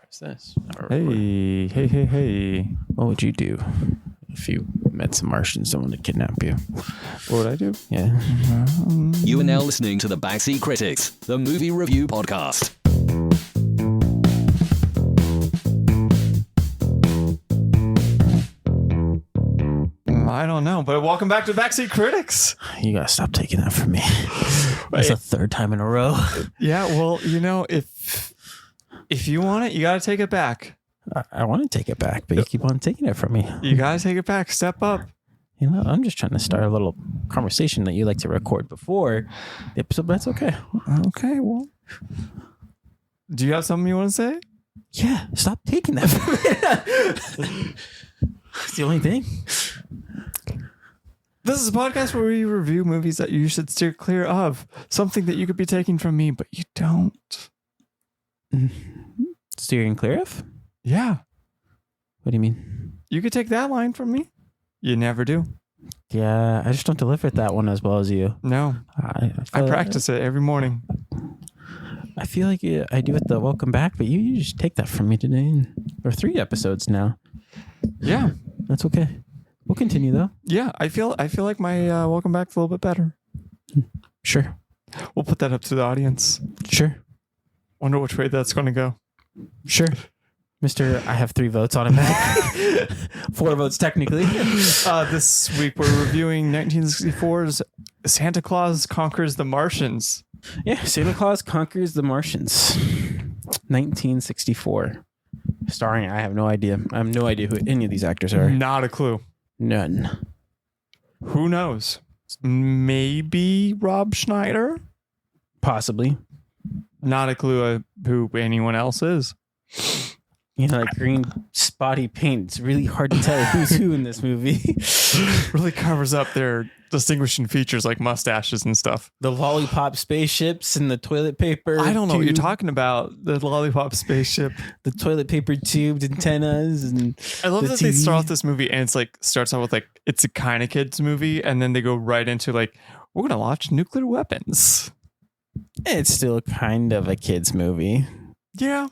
What's this? Hey. What would you do if you met some Martians that wanted to kidnap you? What would I do? Yeah. You are now listening to the Backseat Critics, the movie review podcast. I don't know, but welcome back to Backseat Critics. You gotta stop taking that from me. That's the third time in a row. Yeah, well, if you want it, you got to take it back. I want to take it back, but you keep on taking it from me. You got to take it back. Step up. You know, I'm just trying to start a little conversation that you like to record before the episode, but that's okay. Okay, well. Do you have something you want to say? Yeah, stop taking that from me. It's the only thing. This is a podcast where we review movies that you should steer clear of. Something that you could be taking from me, but you don't. Steering clear of? Yeah. What do you mean? You could take that line from me. You never do. Yeah, I just don't deliver that one as well as you. No. I practice it every morning. I feel like I do with the welcome back, but you just take that from me today. Or 3 episodes now. Yeah. That's okay. We'll continue though. Yeah, I feel like my welcome back's a little bit better. Sure. We'll put that up to the audience. Sure. Wonder which way that's going to go. Sure. Mr. I have 3 votes on it back. 4 votes technically. This week we're reviewing 1964's Santa Claus Conquers the Martians. Yeah, Santa Claus Conquers the Martians. 1964. Starring, I have no idea. I have no idea who any of these actors are. Not a clue. None. Who knows? Maybe Rob Schneider? Possibly. Not a clue who anyone else is. You know, like green spotty paint. It's really hard to tell who's who in this movie. Really covers up their distinguishing features like mustaches and stuff. The lollipop spaceships and the toilet paper. I don't know what you're talking about. The lollipop spaceship. The toilet paper tubed antennas. And I love the that TV. they start off this movie and it's like starts off with like it's a kind of kids movie and then they go right into like we're gonna launch nuclear weapons. It's still kind of a kids movie. Yeah.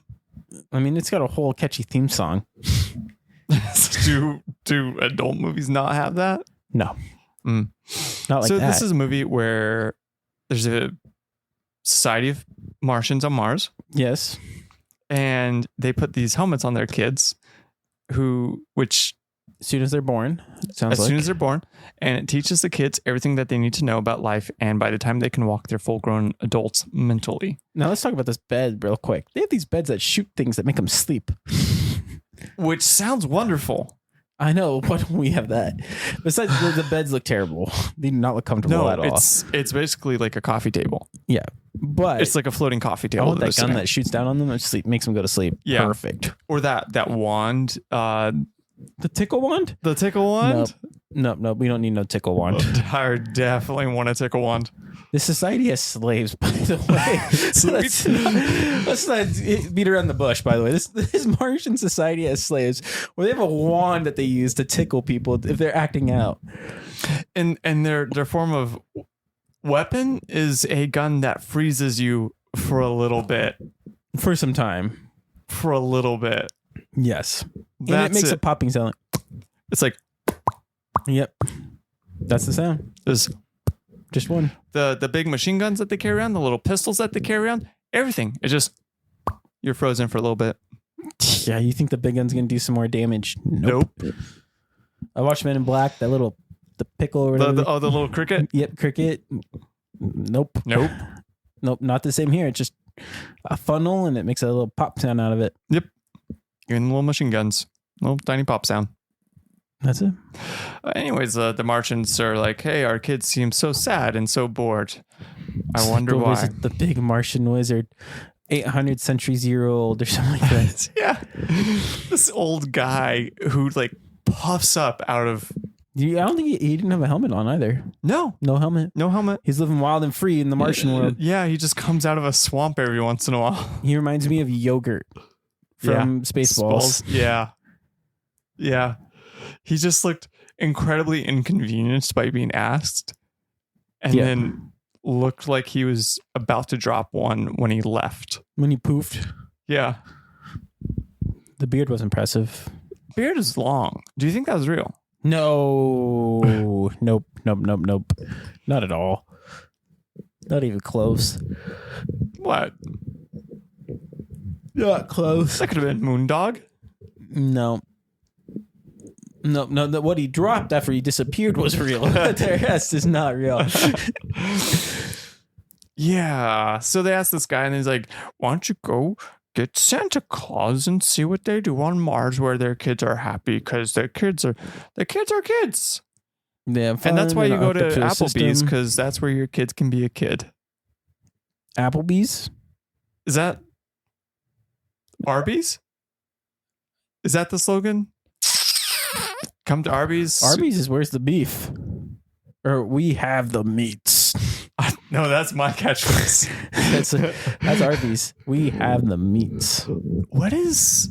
I mean, it's got a whole catchy theme song. do adult movies not have that? No. Mm. Not like so that. This is a movie where there's a society of Martians on Mars. Yes. And they put these helmets on their kids which as soon as they're born, soon as they're born, and it teaches the kids everything that they need to know about life. And by the time they can walk, they're full-grown adults mentally. Now let's talk about this bed real quick. They have these beds that shoot things that make them sleep. Which sounds wonderful. I know. Why don't we have that? Besides, the beds look terrible. They do not look comfortable at all. It's basically like a coffee table. Yeah, but it's like a floating coffee I table. want that gun that shoots down on them and makes them go to sleep. Yeah. Perfect. Or that wand. The tickle wand? The tickle wand? Nope. We don't need no tickle wand. I definitely want a tickle wand. The society has slaves, by the way. So let's not beat around the bush, by the way. This Martian society has slaves where they have a wand that they use to tickle people if they're acting out. And their form of weapon is a gun that freezes you for a little bit. For some time. For a little bit. Yes. And it makes a popping sound. It's like... Yep. That's the sound. There's just one. The big machine guns that they carry around, the little pistols that they carry around, everything. It's just... You're frozen for a little bit. Yeah, you think the big gun's going to do some more damage? Nope. I watched Men in Black, the pickle or whatever. The little cricket? Yep, cricket. Nope, not the same here. It's just a funnel and it makes a little pop sound out of it. Yep. And little machine guns. Little tiny pop sound. That's it. Anyways, the Martians are like, hey, our kids seem so sad and so bored. I wonder why. The big Martian wizard, 800 centuries year old or something like that. Yeah. This old guy who like puffs up out of... I don't think he didn't have a helmet on either. No helmet. He's living wild and free in the Martian world. Yeah, he just comes out of a swamp every once in a while. He reminds me of Yogurt from Spaceballs. Yeah. He just looked incredibly inconvenienced by being asked and then looked like he was about to drop one when he left. When he poofed. Yeah. The beard was impressive. Beard is long. Do you think that was real? No. Nope. Not at all. Not even close. What? Not close. That could have been Moondog. No. What he dropped after he disappeared was real. The rest is not real. Yeah. So they asked this guy, and he's like, "Why don't you go get Santa Claus and see what they do on Mars, where their kids are happy, because their kids are kids." Yeah, and that's why you go to Applebee's, because that's where your kids can be a kid. Applebee's? Is that Arby's? Is that the slogan? Come to Arby's. Arby's is where's the beef? Or we have the meats. No, that's my catchphrase. That's Arby's. We have the meats. What is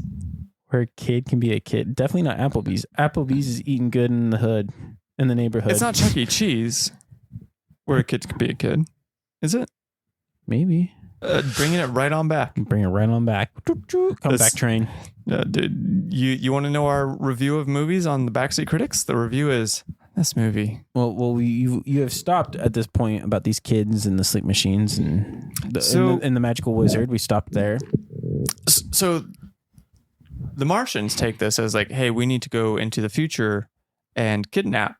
where a kid can be a kid? Definitely not Applebee's. Applebee's is eating good in the hood, in the neighborhood. It's not Chuck E. Cheese where a kid can be a kid. Is it? Maybe. Bringing it right on back. Bring it right on back. Come back train. Dude, you want to know our review of movies on the Backseat Critics? The review is this movie. Well, you have stopped at this point about these kids and the sleep machines and the magical wizard. We stopped there. So the Martians take this as like, hey, we need to go into the future and kidnap.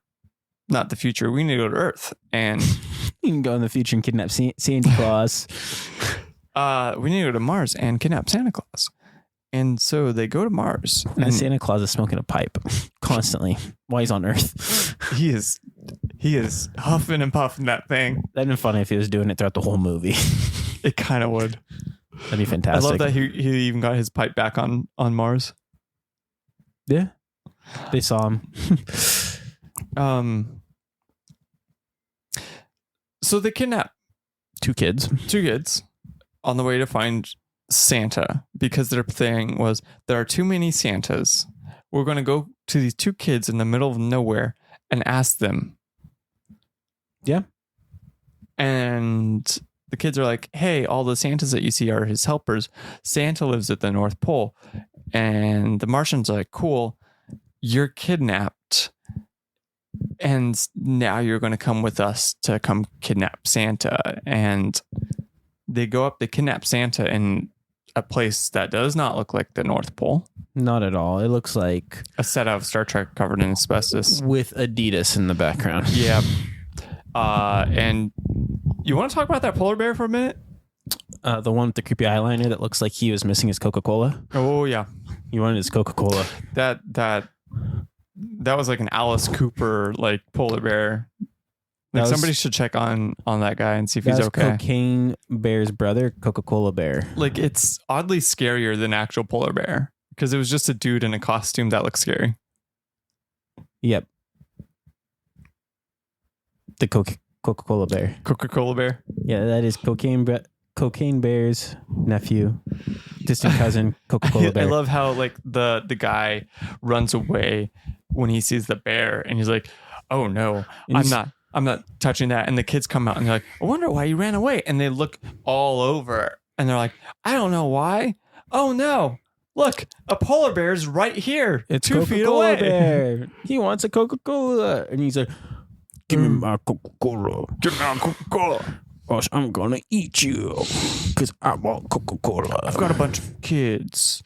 Not the future. We need to go to Earth and you can go in the future and kidnap Santa Claus. We need to go to Mars and kidnap Santa Claus. And so they go to Mars. And Santa Claus is smoking a pipe constantly while he's on Earth. He is huffing and puffing that thing. That'd be funny if he was doing it throughout the whole movie. It kind of would. That'd be fantastic. I love that he even got his pipe back on Mars. Yeah. They saw him. So they kidnap two kids on the way to find Santa, because their thing was, there are too many Santas. We're going to go to these two kids in the middle of nowhere and ask them. Yeah. And the kids are like, hey, all the Santas that you see are his helpers. Santa lives at the North Pole. And the Martians are like, cool, you're kidnapped. And now you're going to come with us to come kidnap Santa. And they go up, they kidnap Santa in a place that does not look like the North Pole. Not at all. It looks like a set of Star Trek covered in asbestos. With Adidas in the background. Yeah. And you want to talk about that polar bear for a minute? The one with the creepy eyeliner that looks like he was missing his Coca-Cola. Oh, yeah. He wanted his Coca-Cola. That was like an Alice Cooper like polar bear. Like somebody should check on that guy and see if he's okay. Cocaine Bear's brother, Coca-Cola Bear. Like, it's oddly scarier than actual polar bear because it was just a dude in a costume that looks scary. Yep. The Coca-Cola Bear. Coca-Cola Bear. Yeah, that is Cocaine Bear's nephew, distant cousin, Coca-Cola Bear. I love how like the guy runs away when he sees the bear, and he's like, "Oh no, I'm not touching that." And the kids come out and they're like, "I wonder why you ran away." And they look all over, and they're like, "I don't know why." Oh no. Look, a polar bear's right here. It's 2 feet away. Bear. He wants a Coca-Cola. And he's like, give me my Coca-Cola. Give me my Coca-Cola. Or I'm gonna eat you. Because I want Coca-Cola. I've got a bunch of kids.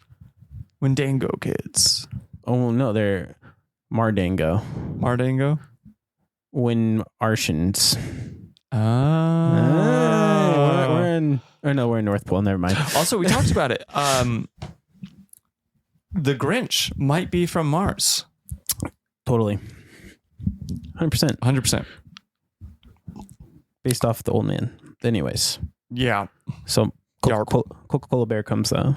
Wendango kids. Oh no, they're Mardango. Mardango? Martians. We're in North Pole. Never mind. Also, we talked about it. The Grinch might be from Mars. Totally. 100%. 100%. Based off the old man. Anyways. Yeah. So Coca-Cola Bear comes though.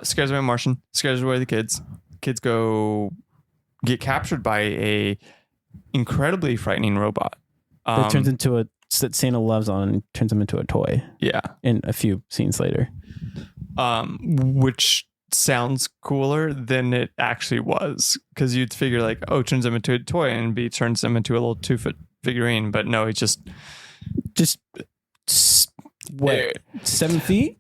Scares away a Martian. Scares away the kids. Kids get captured by a incredibly frightening robot. That turns into that Santa loves on and turns him into a toy. Yeah. In a few scenes later. Which sounds cooler than it actually was, because you'd figure like, oh, turns him into a toy, and B turns him into a little 2-foot figurine, but no, he just what, 7 feet?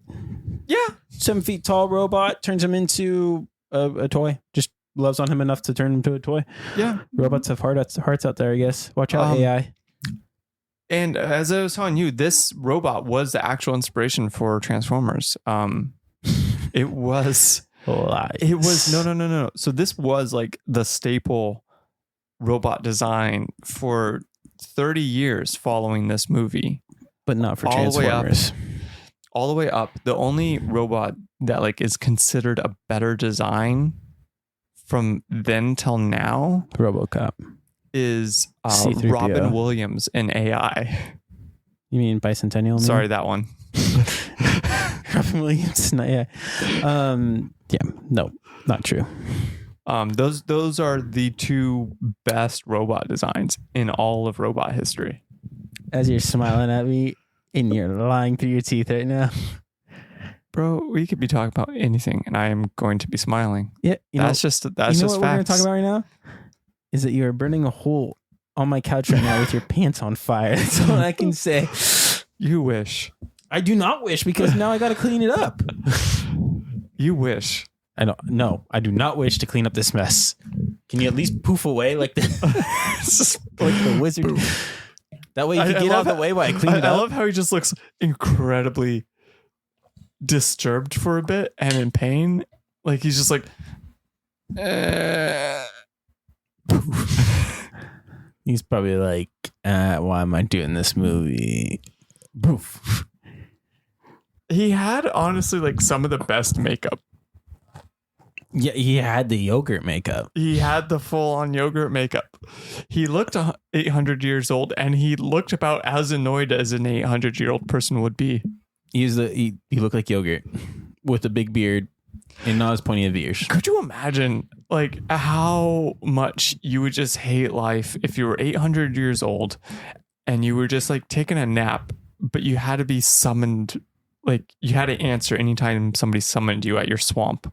Yeah. 7 feet tall robot turns him into a toy. Just loves on him enough to turn him to a toy. Yeah. Robots have hearts out there, I guess. Watch out, AI. And as I was telling you, this robot was the actual inspiration for Transformers. It was. Lies. It was no. So this was like the staple robot design for 30 years following this movie. But not for Transformers. All the way up. The only robot that like is considered a better design from then till now, RoboCop. is C-3PO. Robin Williams in AI. You mean Bicentennial? Sorry, that one. Robin Williams. Yeah. No, not true. Those are the two best robot designs in all of robot history. As you're smiling at me and you're lying through your teeth right now. Bro, we could be talking about anything and I am going to be smiling. Yeah. That's just what facts. We're going to talk about right now is that you are burning a hole on my couch right now with your pants on fire. That's all I can say. You wish. I do not wish, because now I got to clean it up. You wish. I don't. No, I do not wish to clean up this mess. Can you at least poof away like the like the wizard? That way you can get out of the way while I clean it up. I love how he just looks incredibly disturbed for a bit and in pain. Like he's just like, He's probably like, why am I doing this movie? Poof. He had honestly like some of the best makeup. Yeah, he had the yogurt makeup. He had the full on yogurt makeup. He looked 800 years old and he looked about as annoyed as an 800-year-old person would be. He looked like yogurt with a big beard and not as pointy of ears. Could you imagine like how much you would just hate life if you were 800 years old and you were just like taking a nap, but you had to be summoned, like you had to answer anytime somebody summoned you at your swamp.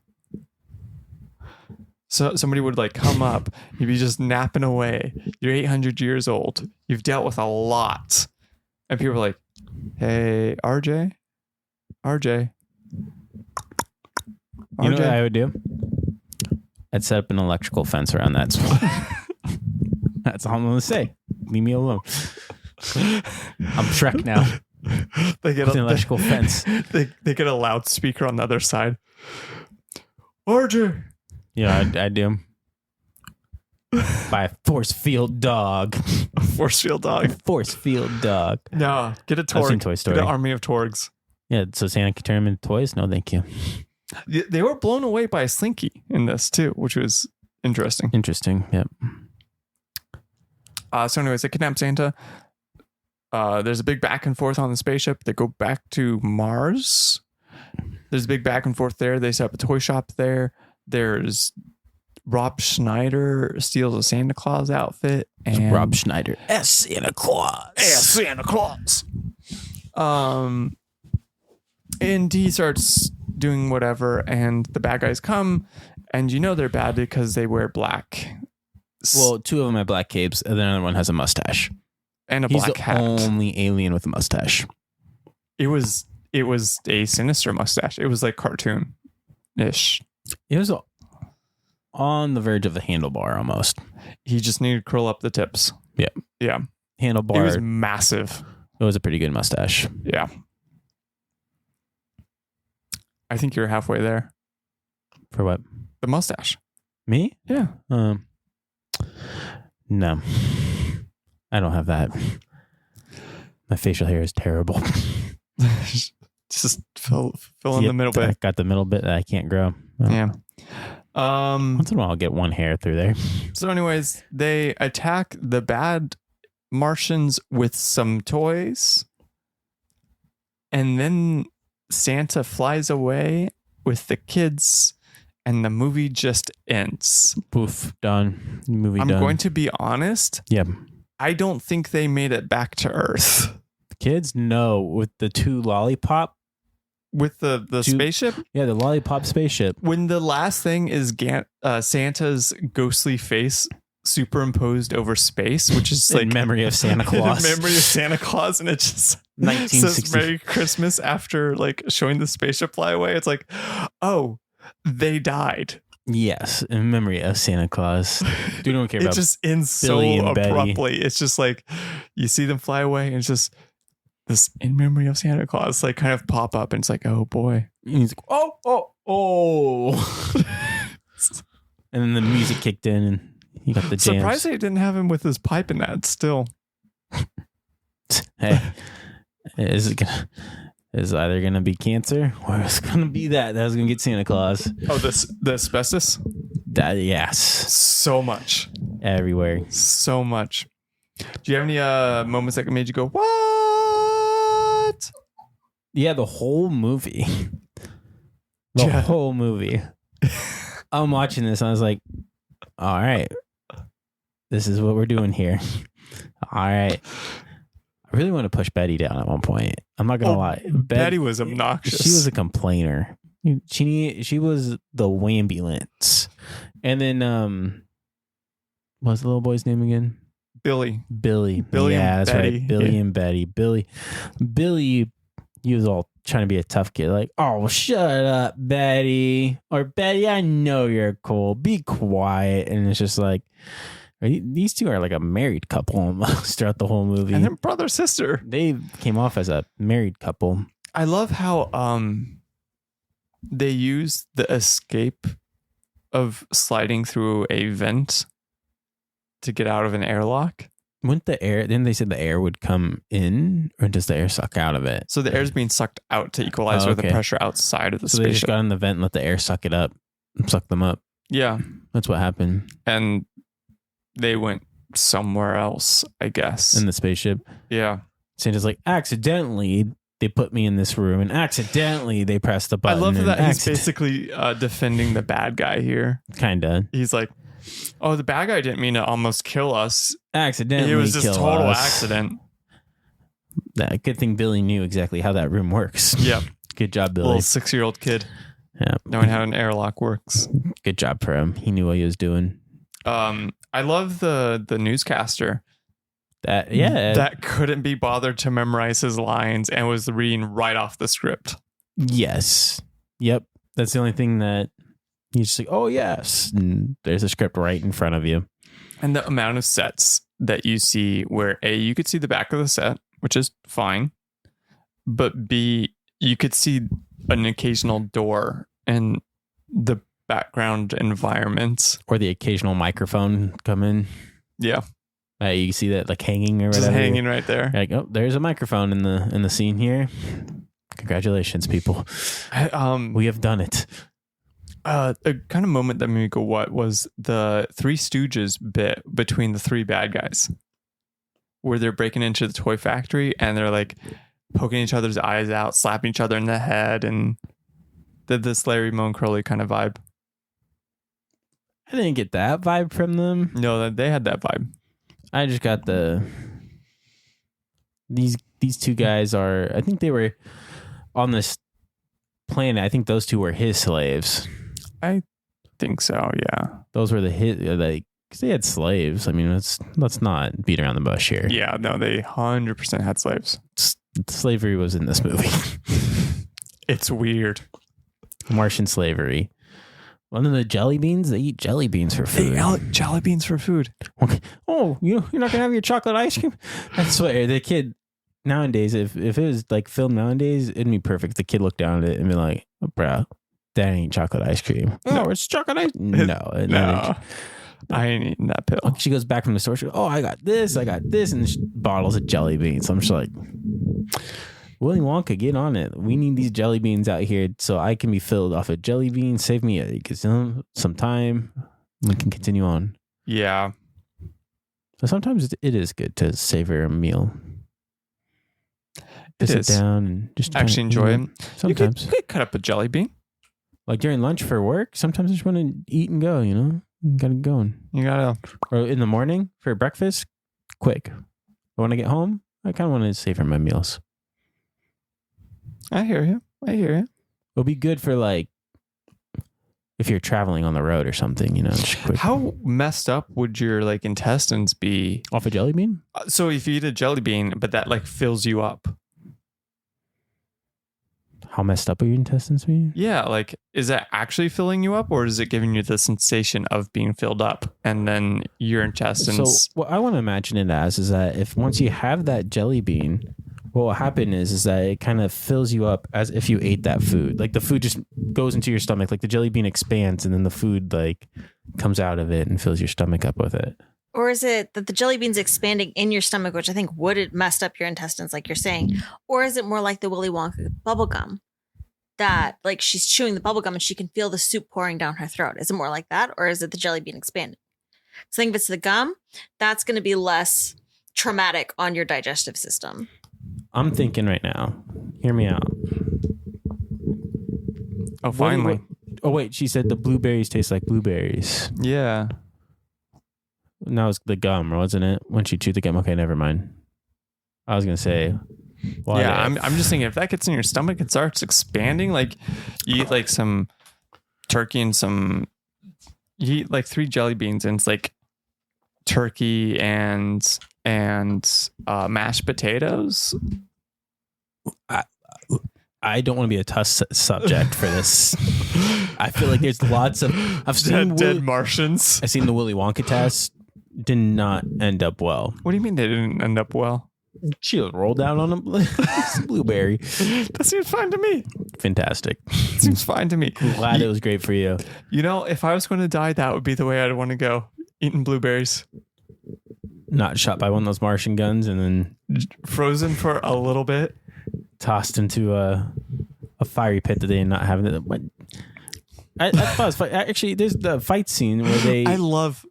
So somebody would like come up, you'd be just napping away. You're 800 years old. You've dealt with a lot. And people are like, hey, RJ. You know what I would do? I'd set up an electrical fence around that swamp. That's all I'm going to say. Leave me alone. I'm Shrek now. They get an electrical fence. They get a loudspeaker on the other side. RJ. Yeah, I do. By a force field dog. A force field dog. Force field dog. No, get a Torg. I've seen Toy Story. Get an army of Torgs. Yeah, so Santa can turn them into toys? No, thank you. They were blown away by a Slinky in this too, which was interesting. Interesting, yep. So anyways, they kidnap Santa. There's a big back and forth on the spaceship. They go back to Mars. There's a big back and forth there. They set up a toy shop there. There's Rob Schneider steals a Santa Claus outfit. And Rob Schneider as Santa Claus. As Santa Claus. And he starts doing whatever, and the bad guys come, and you know they're bad because they wear black. Well, two of them have black capes, and the other one has a mustache. And He's black the hat. only alien with a mustache. It was a sinister mustache. It was like cartoon-ish. It was on the verge of the handlebar almost. He just needed to curl up the tips. Yeah. Yeah. Handlebar. It was massive. It was a pretty good mustache. Yeah. I think you're halfway there. For what? The mustache. Me? Yeah. No. I don't have that. My facial hair is terrible. Just fill in the middle bit. I got the middle bit that I can't grow. Oh. Yeah. Once in a while I'll get one hair through there. So anyways, they attack the bad Martians with some toys. And then Santa flies away with the kids and the movie just ends. Poof, done. Movie done. I'm going to be honest. Yeah. I don't think they made it back to Earth. Kids? No. With the two lollipop? With the spaceship? Yeah, the lollipop spaceship. When the last thing is Santa's ghostly face superimposed over space, which is like in memory of Santa Claus. In memory of Santa Claus, and it just says Merry Christmas after like showing the spaceship fly away. It's like, oh, they died. Yes, in memory of Santa Claus. We don't care about it just ends so Billy and abruptly. Betty. It's just like you see them fly away and it's just this in memory of Santa Claus like kind of pop up and it's like, oh boy. And he's like, oh. And then the music kicked in and you got the jams. Surprised they didn't have him with his pipe in that still. Hey, is either gonna be cancer or it's gonna be that was gonna get Santa Claus. Oh, the asbestos? Yes. So much. Everywhere. So much. Do you have any moments that made you go, what? Yeah, the whole movie. Whole movie. I'm watching this and I was like, all right, this is what we're doing here. All right. I really want to push Betty down at one point. I'm not gonna lie. Betty was obnoxious. She was a complainer. She was the wambulance. And then what's the little boy's name again? Billy. Yeah, that's Betty. right. Billy and Betty. Billy, he was all trying to be a tough kid. Like, oh, shut up, Betty. Or Betty, I know you're cool. Be quiet. And it's just like, these two are like a married couple almost throughout the whole movie. And then brother sister. They came off as a married couple. I love how they use the escape of sliding through a vent to get out of an airlock. Wouldn't the air, then they said the air would come in, or does the air suck out of it? So the air is being sucked out to equalize with the pressure outside of the so spaceship. They just got in the vent and let the air suck it up, suck them up. Yeah. That's what happened. And they went somewhere else, I guess. In the spaceship. Yeah. Santa's like, accidentally, they put me in this room, and accidentally, they pressed the button. I love that he's basically defending the bad guy here. Kinda. He's like, oh, the bad guy didn't mean to almost kill us. Accidentally, it was just total us. accident. Good thing Billy knew exactly how that room works. Yep. Good job, Billy. Little 6-year-old kid. Yeah. Knowing how an airlock works. Good job for him. He knew what he was doing. I love the newscaster. That couldn't be bothered to memorize his lines and was reading right off the script. Yes. Yep. That's the only thing that he's just like, oh yes. And there's a script right in front of you. And the amount of sets that you see where A, you could see the back of the set, which is fine. But B, you could see an occasional door and the background environments. Or the occasional microphone come in. Yeah. You see that like hanging or whatever. Just hanging right there. You're like, oh, there's a microphone in the scene here. Congratulations, people. We have done it. A kind of moment that made me go, what was the Three Stooges bit between the three bad guys where they're breaking into the toy factory and they're like poking each other's eyes out, slapping each other in the head, and this Larry Moan Crowley kind of vibe. I didn't get that vibe from them. No, they had that vibe. I just got these two guys are, I think they were on this planet. I think those two were his slaves. I think so, yeah. Those were because they had slaves. I mean, let's not beat around the bush here. Yeah, no, they 100% had slaves. Slavery was in this movie. It's weird. Martian slavery. One of the jelly beans, they eat jelly beans for food. They eat jelly beans for food. Oh, you're not going to have your chocolate ice cream? That's what the kid, nowadays, if it was like filmed nowadays, it'd be perfect. The kid looked down at it and be like, oh, bro, that ain't chocolate ice cream. No. Oh, it's chocolate ice cream. No. I ain't eating that pill. She goes back from the store. She goes, oh, I got this, and bottles of jelly beans. So I'm just like, Willy Wonka, get on it. We need these jelly beans out here so I can be filled off of jelly beans. Save me some time. We can continue on. Yeah. So sometimes it is good to savor a meal. It sit is. down and just actually enjoy it. Sometimes. You could cut up a jelly bean. Like during lunch for work, sometimes I just want to eat and go, you know? Got it going. You gotta. Or in the morning for breakfast, quick. But when I get home, I kind of want to savor my meals. I hear you. It'll be good for like if you're traveling on the road or something, you know. Just quick. How messed up would your like intestines be Off a jelly bean? So if you eat a jelly bean, but that like fills you up, How messed up are your intestines for you? Yeah, like, is that actually filling you up, or is it giving you the sensation of being filled up, and then your intestines? So what I want to imagine it as is that if once you have that jelly bean, what will happen is that it kind of fills you up as if you ate that food. Like the food just goes into your stomach, like the jelly bean expands, and then the food like comes out of it and fills your stomach up with it. Or is it that the jelly bean's expanding in your stomach, which I think would have messed up your intestines, like you're saying? Or is it more like the Willy Wonka bubblegum that like she's chewing the bubblegum and she can feel the soup pouring down her throat? Is it more like that? Or is it the jelly bean expanding? So I think if it's the gum, that's going to be less traumatic on your digestive system. I'm thinking right now. Hear me out. Oh, finally. Oh, wait. She said the blueberries taste like blueberries. Yeah. That was the gum, wasn't it? When she chewed the gum. Okay, never mind. I was going to say. Yeah, I'm just thinking if that gets in your stomach and starts expanding, like you eat like some turkey and you eat like 3 jelly beans and it's like turkey and mashed potatoes. I don't want to be a tough subject for this. I feel like there's lots of... I've seen dead Martians. I've seen the Willy Wonka test. Did not end up well. What do you mean they didn't end up well? She rolled down on a blueberry. That seems fine to me. Fantastic. Seems fine to me. Glad it was great for you. You know, if I was going to die, that would be the way I'd want to go. Eating blueberries. Not shot by one of those Martian guns and then... Frozen for a little bit. Tossed into a fiery pit today and not having it. What? I thought it was fun. Actually, there's the fight scene where they... I love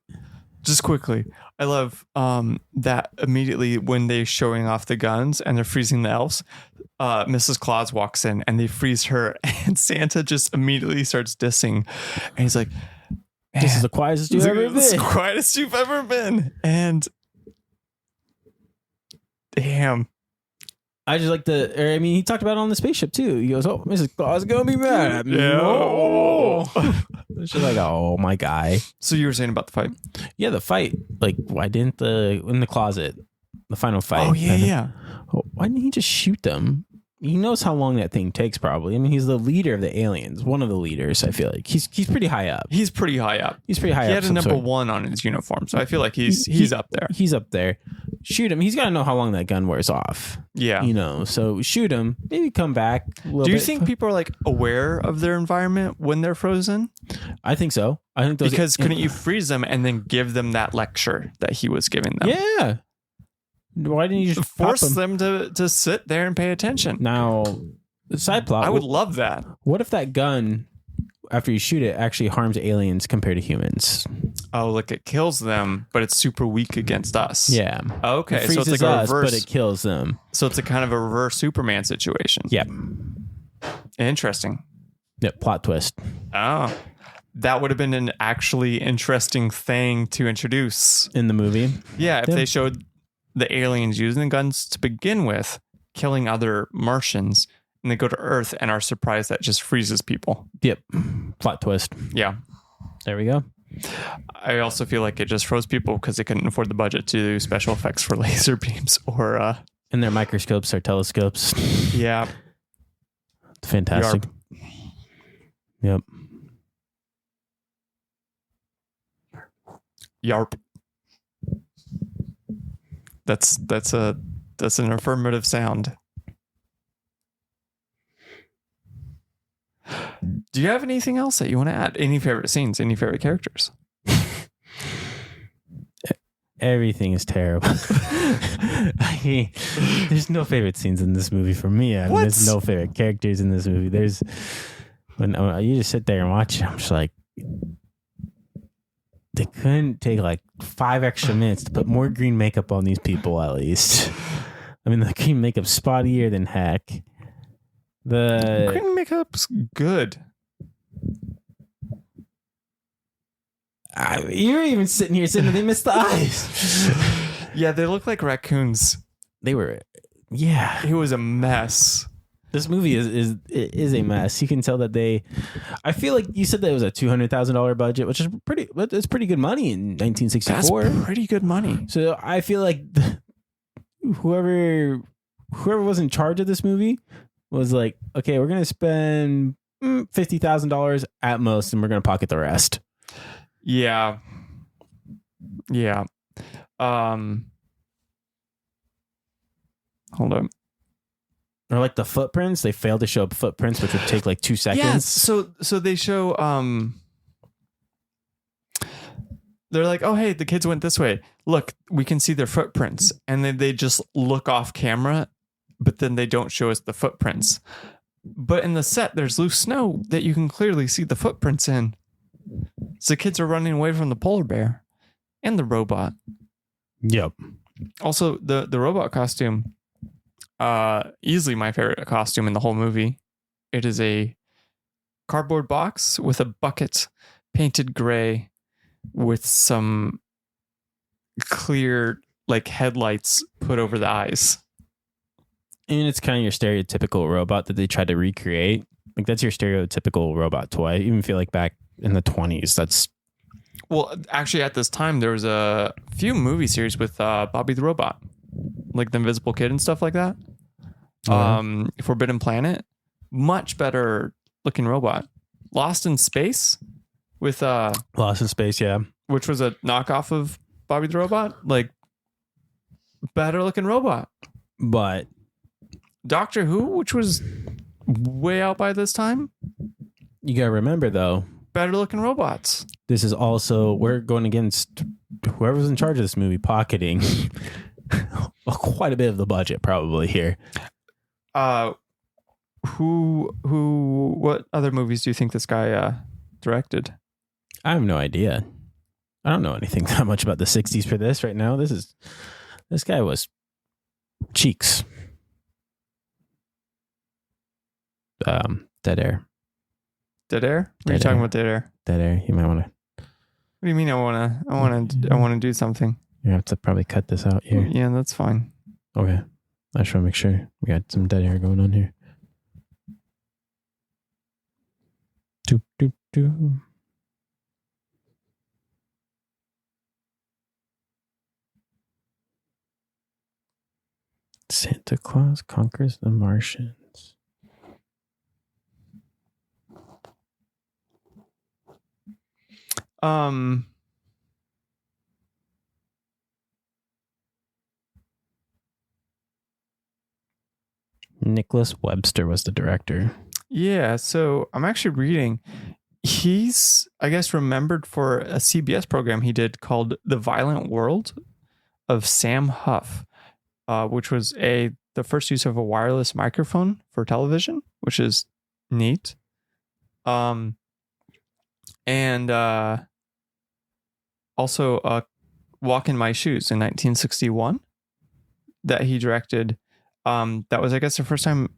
that immediately when they're showing off the guns and they're freezing the elves, Mrs. Claus walks in and they freeze her and Santa just immediately starts dissing. And he's like, this is the quietest you've ever been. This is the quietest you've ever been. And damn. I just like he talked about it on the spaceship too. He goes, "Oh, Mrs. Claus is gonna be mad at me." Yeah. Oh. She's like, "Oh, my guy." So you were saying about the fight? Yeah, the fight. Like, why didn't in the closet, the final fight? Oh yeah. Why didn't he just shoot them? He knows how long that thing takes, probably. I mean, he's the leader of the aliens, one of the leaders. I feel like he's pretty high up. He's pretty high up. He's pretty high up. He had a number 1 on his uniform, so I feel like he's up there. He's up there. Shoot him. He's got to know how long that gun wears off. Yeah, so shoot him. Maybe come back. Do you think people are like aware of their environment when they're frozen? I think so. I think because couldn't you freeze them and then give them that lecture that he was giving them? Yeah. Why didn't you just force them to sit there and pay attention? Now, the side plot. I would love that. What if that gun, after you shoot it, actually harms aliens compared to humans? Oh, like it kills them, but it's super weak against us. Yeah. Okay, so it's like a reverse, but it kills them. So it's a kind of a reverse Superman situation. Yep. Interesting. Yep. Plot twist. Oh, that would have been an actually interesting thing to introduce in the movie. Yeah, if they showed the aliens using the guns to begin with, killing other Martians, and they go to Earth and are surprised that just freezes people. Yep. Plot twist. Yeah. There we go. I also feel like it just froze people because they couldn't afford the budget to do special effects for laser beams or... and their microscopes or telescopes. Yeah. Fantastic. Yarp. Yep. Yarp. That's an affirmative sound. Do you have anything else that you want to add? Any favorite scenes? Any favorite characters? Everything is terrible. There's no favorite scenes in this movie for me. I mean, there's no favorite characters in this movie. There's when you just sit there and watch it, I'm just like, they couldn't take like 5 extra minutes to put more green makeup on these people at least. I mean, the green makeup's spottier than heck. The green makeup's good. You're even sitting here saying they missed the eyes. Yeah, they look like raccoons. They were, yeah. It was a mess. This movie is a mess. You can tell that I feel like you said that it was a $200,000 budget, which is pretty good money in 1964. That's pretty good money. So I feel like whoever was in charge of this movie was like, okay, we're gonna spend $50,000 at most, and we're gonna pocket the rest. Yeah. Hold on. Or like the footprints, they failed to show up footprints, which would take like 2 seconds. Yeah, so they show they're like, oh hey, the kids went this way. Look, we can see their footprints. And then they just look off camera, but then they don't show us the footprints. But in the set, there's loose snow that you can clearly see the footprints in. So the kids are running away from the polar bear and the robot. Yep. Also, the robot costume, easily my favorite costume in the whole movie. It is a cardboard box with a bucket painted gray with some clear like headlights put over the eyes. And it's kind of your stereotypical robot that they tried to recreate. Like that's your stereotypical robot toy. I even feel like back in the 20s, that's... Well, actually at this time, there was a few movie series with Bobby the Robot, like The Invisible Kid and stuff like that. Forbidden Planet, much better looking robot. Lost in Space with Lost in Space, yeah. Which was a knockoff of Bobby the Robot, like better looking robot. But Doctor Who, which was way out by this time, you gotta remember though, better looking robots. This is also, we're going against whoever's in charge of this movie pocketing quite a bit of the budget probably here. What other movies do you think this guy directed? I have no idea. I don't know anything that much about the 60s for this right now. This guy was Cheeks. Dead Air. Dead Air? What are you Dead talking Air. about? Dead Air? Dead Air. You might want to... What do you mean? I want to do something. You have to probably cut this out here. Yeah, that's fine. Okay. I just want to make sure we got some dead air going on here. Doop, doop, doop. Santa Claus conquers the Martians. Nicholas Webster was the director. Yeah, so I'm actually reading. He's, I guess, remembered for a CBS program he did called The Violent World of Sam Huff, which was the first use of a wireless microphone for television, which is neat. And also Walk in My Shoes in 1961 that he directed. That was, I guess, the first time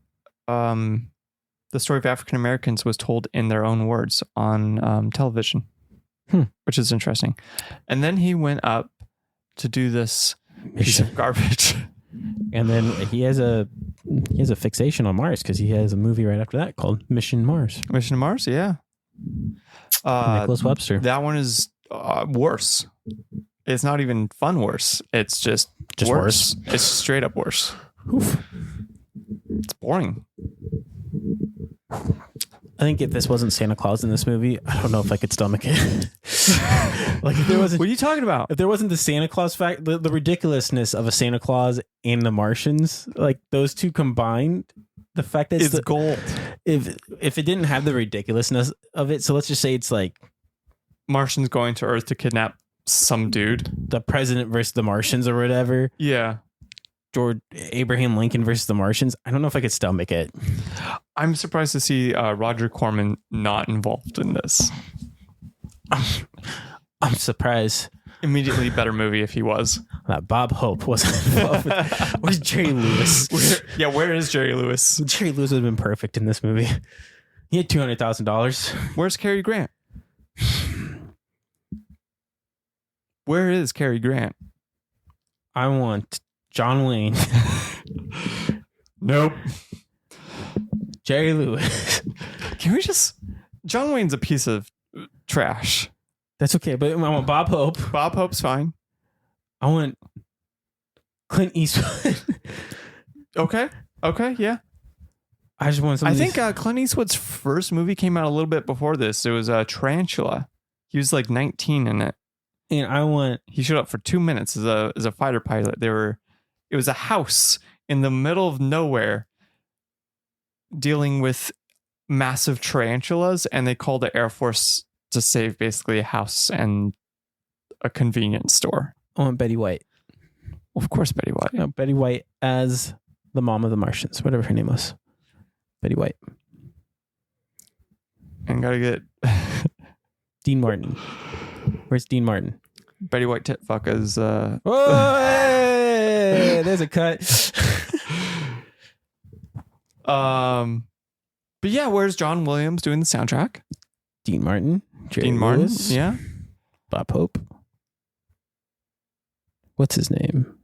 the story of African Americans was told in their own words on television, which is interesting. And then he went up to do this piece of garbage. And then he has a fixation on Mars because he has a movie right after that called Mission Mars. Mission to Mars, yeah. Nicholas Webster. That one is worse. It's not even fun worse. It's just worse. It's straight up worse. Oof. It's boring. I think if this wasn't Santa Claus in this movie, I don't know if I could stomach it. Like if there wasn't, what are you talking about? If there wasn't the Santa Claus fact, the ridiculousness of a Santa Claus and the Martians, like those two combined, the fact that it's gold. If it didn't have the ridiculousness of it, so let's just say it's like Martians going to Earth to kidnap some dude, the president versus the Martians or whatever. Yeah. George Abraham Lincoln versus the Martians. I don't know if I could stomach it. I'm surprised to see Roger Corman not involved in this. I'm surprised. Immediately better movie if he was. That Bob Hope wasn't involved. Where's Jerry Lewis? Where is Jerry Lewis? Jerry Lewis would have been perfect in this movie. He had $200,000. Where's Cary Grant? Where is Cary Grant? I want John Wayne. Nope. Jerry Lewis. Can we just... John Wayne's a piece of trash. That's okay, but I want Bob Hope. Bob Hope's fine. I want Clint Eastwood. Okay, yeah. I just want some. I think Clint Eastwood's first movie came out a little bit before this. It was Tarantula. He was like 19 in it. And he showed up for 2 minutes as a fighter pilot. It was a house in the middle of nowhere dealing with massive tarantulas, and they called the Air Force to save basically a house and a convenience store. I want Betty White. Of course, Betty White. No, Betty White as the mom of the Martians, whatever her name was. Betty White. And gotta get Dean Martin. Where's Dean Martin? Betty White tit fuck as Oh, hey! There's a cut. But yeah, where's John Williams doing the soundtrack? Dean Martin. Jerry Dean Martin. Lewis, Yeah. Bob Hope. What's his name?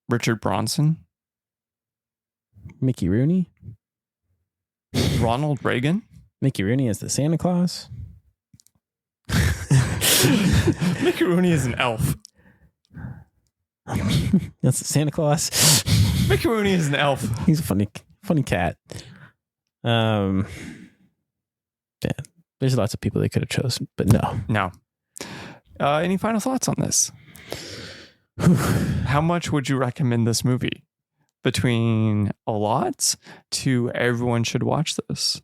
Richard Bronson. Mickey Rooney. Ronald Reagan. Mickey Rooney as the Santa Claus. Mickey Rooney is an elf. That's the Santa Claus. Mickey Rooney is an elf. He's a funny cat. Yeah, there's lots of people they could have chosen, but no. No. Any final thoughts on this? How much would you recommend this movie? Between a lot to everyone should watch this.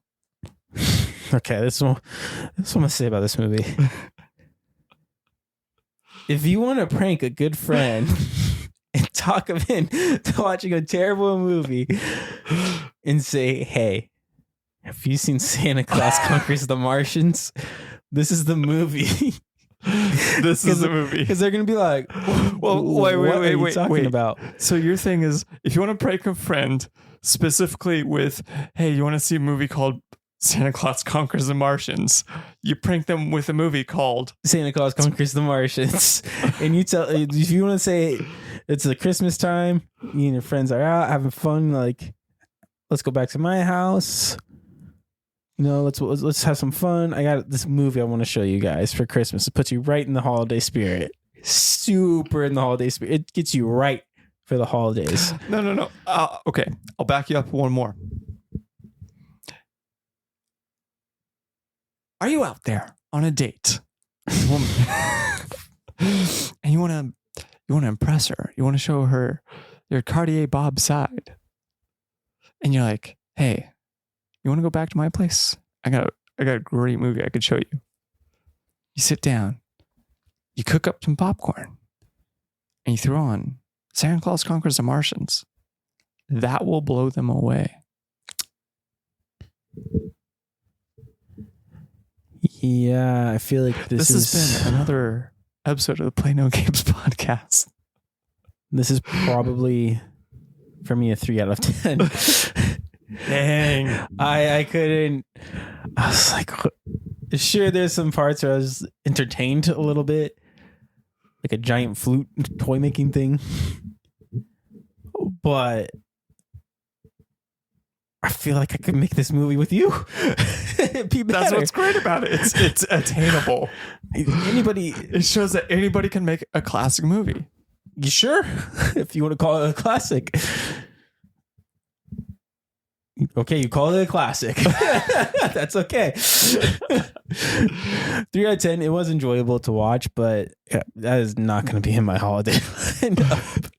Okay, this is what I'm gonna say about this movie. If you want to prank a good friend and talk him into watching a terrible movie and say, "Hey, have you seen Santa Claus Conquers the Martians? This is the movie." This is the movie. Because they're gonna be like, well, what are you talking about? So your thing is, if you want to prank a friend, specifically with, hey, you want to see a movie called Santa Claus Conquers the Martians, you prank them with a movie called Santa Claus Conquers the Martians. And you tell, if you want to say it's the Christmas time, you and your friends are out having fun, like, let's go back to my house. You know, let's have some fun. I got this movie I want to show you guys for Christmas. It puts you right in the holiday spirit. Super in the holiday spirit. It gets you right for the holidays. No. Okay, I'll back you up one more. Are you out there on a date, woman, and you want to impress her? You want to show her your Cartier Bob side, and you're like, hey, you want to go back to my place? I got a great movie I could show you. You sit down, you cook up some popcorn, and you throw on Santa Claus Conquers the Martians. That will blow them away. Yeah, I feel like this has been another episode of the Play No Games podcast. This is probably, for me, a 3 out of 10. Dang. I couldn't. I was like, sure, there's some parts where I was entertained a little bit, like a giant flute toy making thing, but I feel like I could make this movie with you. Be better. That's what's great about it. It's attainable. It shows that anybody can make a classic movie. You sure? If you want to call it a classic. Okay, you call it a classic. That's okay. 3 out of 10. It was enjoyable to watch, but that is not going to be in my holiday lineup.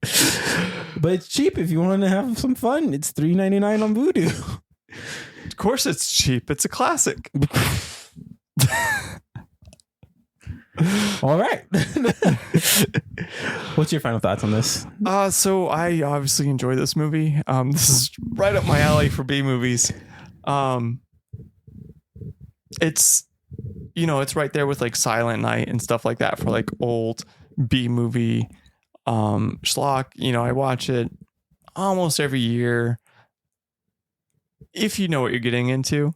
But it's cheap if you want to have some fun. It's $3.99 on Vudu. Of course, it's cheap. It's a classic. All right. What's your final thoughts on this? So I obviously enjoy this movie. This is right up my alley for B movies. It's, it's right there with like Silent Night and stuff like that for like old B movie schlock. I watch it almost every year. If you know what you're getting into,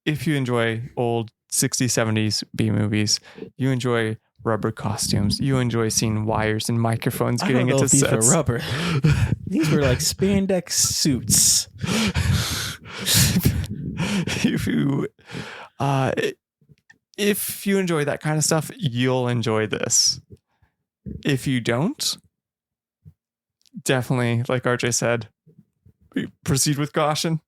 if you enjoy old 60s, 70s B movies, you enjoy rubber costumes, you enjoy seeing wires and microphones getting into these sets. were rubber. These were like spandex suits. If you enjoy that kind of stuff, you'll enjoy this. If you don't, definitely, like RJ said, proceed with caution.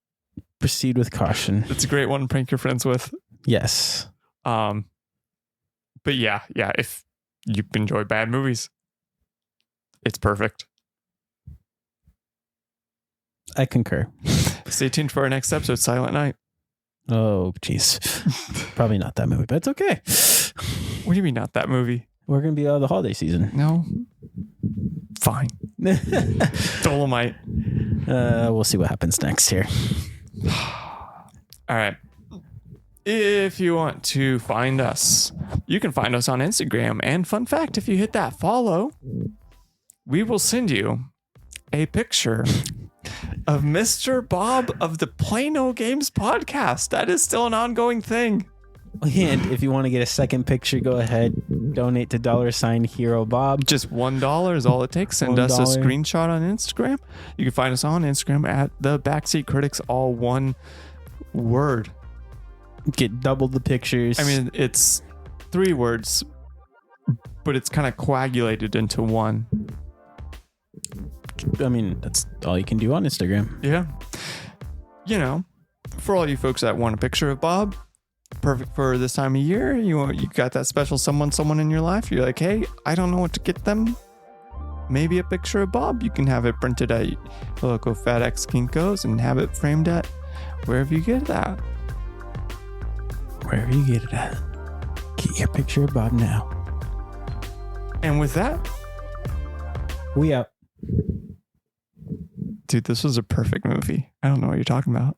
Proceed with caution. It's a great one to prank your friends with. Yes. But yeah, if you enjoy bad movies, it's perfect. I concur. Stay tuned for our next episode, Silent Night. Oh, jeez. Probably not that movie, but it's okay. What do you mean not that movie? We're going to be out of the holiday season. No. Fine. Dolomite. We'll see what happens next here. All right. If you want to find us, you can find us on Instagram. And fun fact, if you hit that follow, we will send you a picture of Mr. Bob of the Play No Games podcast. That is still an ongoing thing. And if you want to get a second picture, go ahead, donate to $Hero Bob. Just $1 is all it takes. Send us a screenshot on Instagram. You can find us on Instagram at the Backseat Critics, all one word. Get double the pictures. I mean, it's 3 words, but it's kind of coagulated into one. I mean, that's all you can do on Instagram. Yeah. You know, for all you folks that want a picture of Bob, perfect for this time of year. You got that special someone in your life. You're like, hey, I don't know what to get them. Maybe a picture of Bob. You can have it printed at the local FedEx Kinko's and have it framed at wherever you get it at. Wherever you get it at. Get your picture of Bob now. And with that, we out. Dude, this was a perfect movie. I don't know what you're talking about.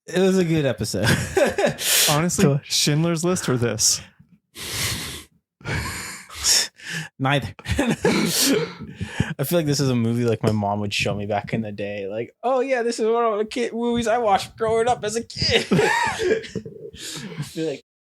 It was a good episode. Honestly, Schindler's List or this? Neither. I feel like this is a movie like my mom would show me back in the day. Like, oh yeah, this is one of the movies I watched growing up as a kid. I feel like